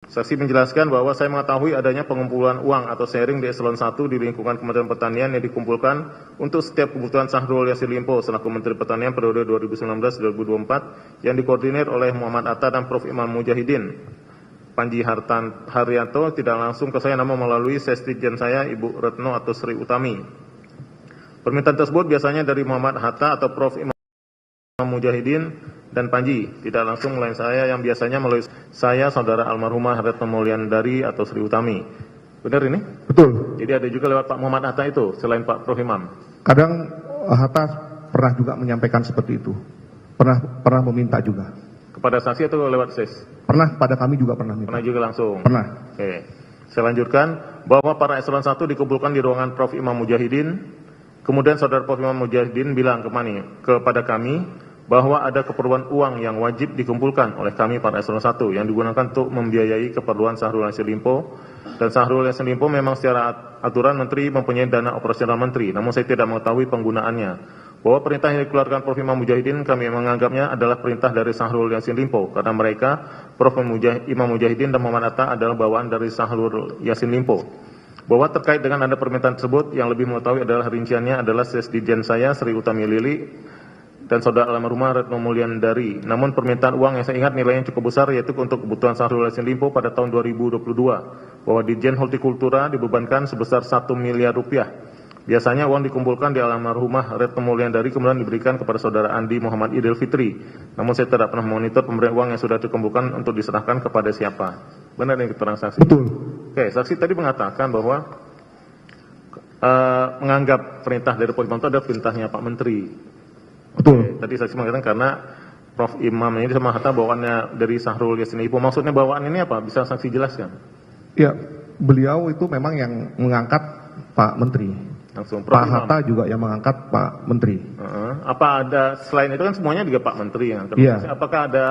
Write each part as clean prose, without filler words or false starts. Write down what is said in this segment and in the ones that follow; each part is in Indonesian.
Saksi menjelaskan bahwa saya mengetahui adanya pengumpulan uang atau sharing di eselon 1 di lingkungan Kementerian Pertanian yang dikumpulkan untuk setiap kebutuhan Syahrul Yassin Limpo selaku Menteri Pertanian periode 2019-2024 yang dikoordinir oleh Muhammad Atta dan Prof. Imam Mujahidin. Panji Haryanto tidak langsung ke saya namun melalui sekjen saya Ibu Retno atau Sri Utami. Permintaan tersebut biasanya dari Muhammad Hatta atau Prof. Imam Mujahidin dan Panji, tidak langsung melalui saya yang biasanya melalui saya saudara almarhumah Retno Mulyandari atau Sri Utami. Benar ini? Betul. Jadi ada juga lewat Pak Muhammad Hatta itu selain Pak Prof. Imam. Kadang Hatta pernah juga menyampaikan seperti itu. Pernah meminta juga. Kepada saksi atau lewat SES? Pernah pada kami juga pernah minta. Pernah juga langsung? Pernah. Oke. Saya lanjutkan bahwa para eselon 1 dikumpulkan di ruangan Prof. Imam Mujahidin. Kemudian saudara Prof. Imam Mujahidin bilang kepada kami bahwa ada keperluan uang yang wajib dikumpulkan oleh kami para eselon 1 yang digunakan untuk membiayai keperluan Syahrul Yassin Limpo. Dan Syahrul Yassin Limpo memang secara aturan menteri mempunyai dana operasional menteri, namun saya tidak mengetahui penggunaannya. Bahwa perintah yang dikeluarkan Prof. Imam Mujahidin kami menganggapnya adalah perintah dari Syahrul Yassin Limpo karena mereka Prof. Imam Mujahidin dan Muhammad Atta adalah bawaan dari Syahrul Yassin Limpo. Bahwa terkait dengan ada permintaan tersebut yang lebih mengetahui adalah rinciannya adalah sekjen saya Sri Utami Lili dan saudara almarhumah Retno Mulyandari. Namun permintaan uang yang saya ingat nilainya cukup besar yaitu untuk kebutuhan Syahrul Yassin Limpo pada tahun 2022. Bahwa Ditjen Hortikultura dibebankan sebesar 1 miliar rupiah. Biasanya uang dikumpulkan di almarhumah Retno Mulyandari kemudian diberikan kepada saudara Andi Muhammad Idil Fitri. Namun saya tidak pernah memonitor pemberian uang yang sudah dikumpulkan untuk diserahkan kepada siapa. Benar ini keterangan saksi? Betul. Oke, saksi tadi mengatakan bahwa menganggap perintah dari Prof. Imam itu adalah perintahnya Pak Menteri. Betul. Tadi saksi mengatakan karena Prof. Imam ini sama Hatta bawaannya dari Syahrul Yassin Limpo. Maksudnya bawaan ini apa? Bisa saksi jelaskan? Ya, beliau itu memang yang mengangkat Pak Menteri. Langsung Prof. Pak Imam. Hatta juga yang mengangkat Pak Menteri. Apa ada selain itu kan semuanya juga Pak Menteri yang angkat. Iya. Apakah ada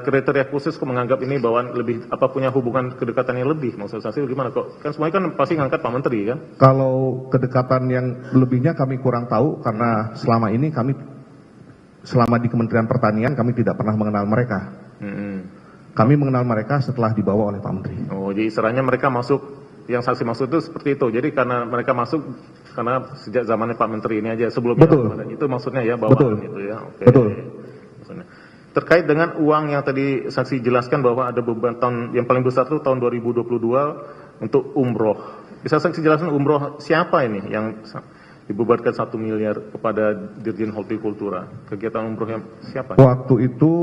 kriteria khusus menganggap ini bawaan lebih apa punya hubungan kedekatan yang lebih? Maksud saksi gimana kok? Kan semuanya kan pasti ngangkat Pak Menteri kan? Kalau kedekatan yang lebihnya kami kurang tahu karena selama ini selama di Kementerian Pertanian kami tidak pernah mengenal mereka. Kami mengenal mereka setelah dibawa oleh Pak Menteri. Oh, jadi istilahnya mereka masuk, yang saksi maksud itu seperti itu. Jadi karena mereka masuk karena sejak zamannya Pak Menteri ini aja sebelumnya. Betul. Itu maksudnya ya bawaan Betul. itu ya. Oke. Betul. Maksudnya. Terkait dengan uang yang tadi saksi jelaskan bahwa ada beban tahun yang paling besar itu tahun 2022 untuk umroh. Bisa saksi jelaskan umroh siapa ini yang dibebankan 1 miliar kepada Dirjen Hortikultura? Kegiatan umroh yang siapa? Waktu itu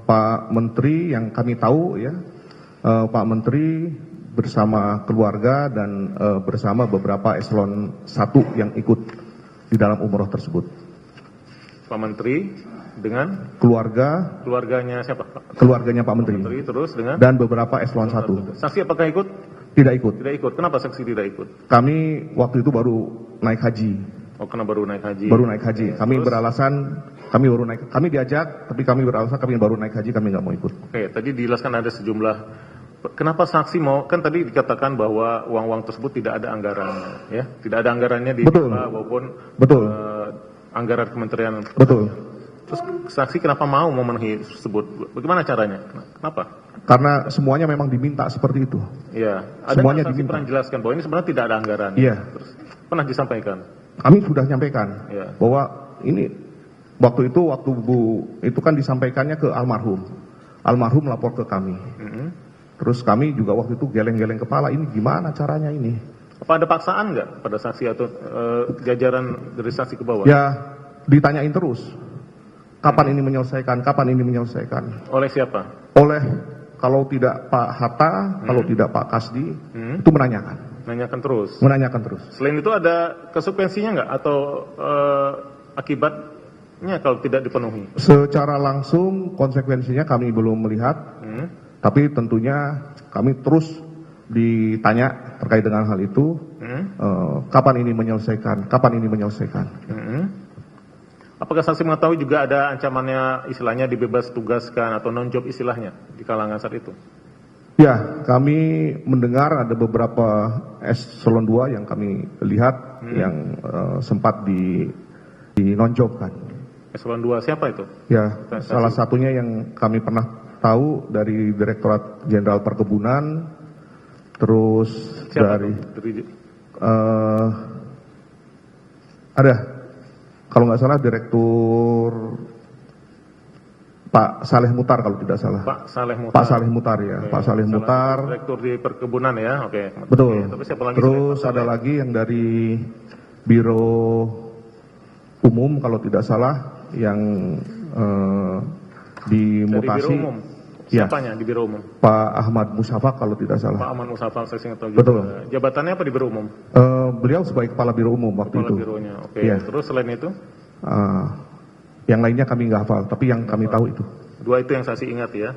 Pak Menteri yang kami tahu ya, Pak Menteri bersama keluarga dan bersama beberapa eselon 1 yang ikut di dalam umroh tersebut. Pak Menteri dengan keluarganya siapa? Keluarganya Pak Menteri. Menteri terus dengan dan beberapa eselon 1. Saksi apakah ikut? Tidak ikut. Tidak ikut. Kenapa saksi tidak ikut? Kami waktu itu baru naik haji. Oh, karena baru naik haji. Baru naik haji. Kami Terus? beralasan kami baru naik. Kami diajak, tapi kami beralasan kami baru naik haji, kami nggak mau ikut. Oke, tadi dijelaskan ada sejumlah. Kenapa saksi mau? Kan tadi dikatakan bahwa uang-uang tersebut tidak ada anggarannya, ya? Tidak ada anggarannya di Betul. maupun Betul. anggaran Kementerian. Betul. Terus saksi kenapa mau memenuhi tersebut? Bagaimana caranya? Kenapa? Karena semuanya memang diminta seperti itu. Iya. Ada Semuanya saksi diminta. pernah jelaskan bahwa ini sebenarnya tidak ada anggaran. Iya. Terus, pernah disampaikan. Kami sudah nyampaikan Iya. bahwa ini waktu Bu itu kan disampaikannya ke almarhum. Almarhum lapor ke kami. Terus kami juga waktu itu geleng-geleng kepala, ini gimana caranya ini? Apa ada paksaan nggak pada saksi atau jajaran dari saksi ke bawah? Ya ditanyain terus. Kapan ini menyelesaikan? Kapan ini menyelesaikan? Oleh siapa? Oleh kalau tidak Pak Hatta, kalau tidak Pak Kasdi, itu menanyakan. Nanyakan terus. Menanyakan terus. Selain itu ada konsekuensinya nggak atau akibatnya kalau tidak dipenuhi? Secara langsung konsekuensinya kami belum melihat, tapi tentunya kami terus ditanya terkait dengan hal itu, kapan ini menyelesaikan, kapan ini menyelesaikan. Apakah saksi mengetahui juga ada ancamannya istilahnya dibebas tugaskan atau non-job istilahnya di kalangan saat itu? Ya, kami mendengar ada beberapa eselon 2 yang kami lihat yang sempat dinonjobkan. Eselon 2 siapa itu? Ya, salah satunya yang kami pernah tahu dari Direktorat Jenderal Perkebunan, terus Siapa dari itu? ada, kalau nggak salah Direktur Pak Saleh Mutar kalau tidak salah. Pak Saleh Mutar. Pak Saleh Mutar ya, Oke. Pak Saleh Mutar. Direktur di perkebunan ya, oke. Betul. Oke, tapi siapa lagi Terus selain Pak ada Saleh? lagi yang dari Biro Umum kalau tidak salah yang Dari dimutasi. Biro Umum. Ya. Siapanya di Biro Umum? Pak Ahmad Musafak kalau tidak Pak salah. Aman Musafal, saya ingat tahu juga. Betul. Jabatannya apa di Biro Umum? Beliau sebagai Kepala Biro Umum waktu Kepala itu. bironya, oke. Iya. Terus selain itu? Yang lainnya kami nggak hafal, tapi yang kami tahu itu. Dua itu yang saya ingat ya.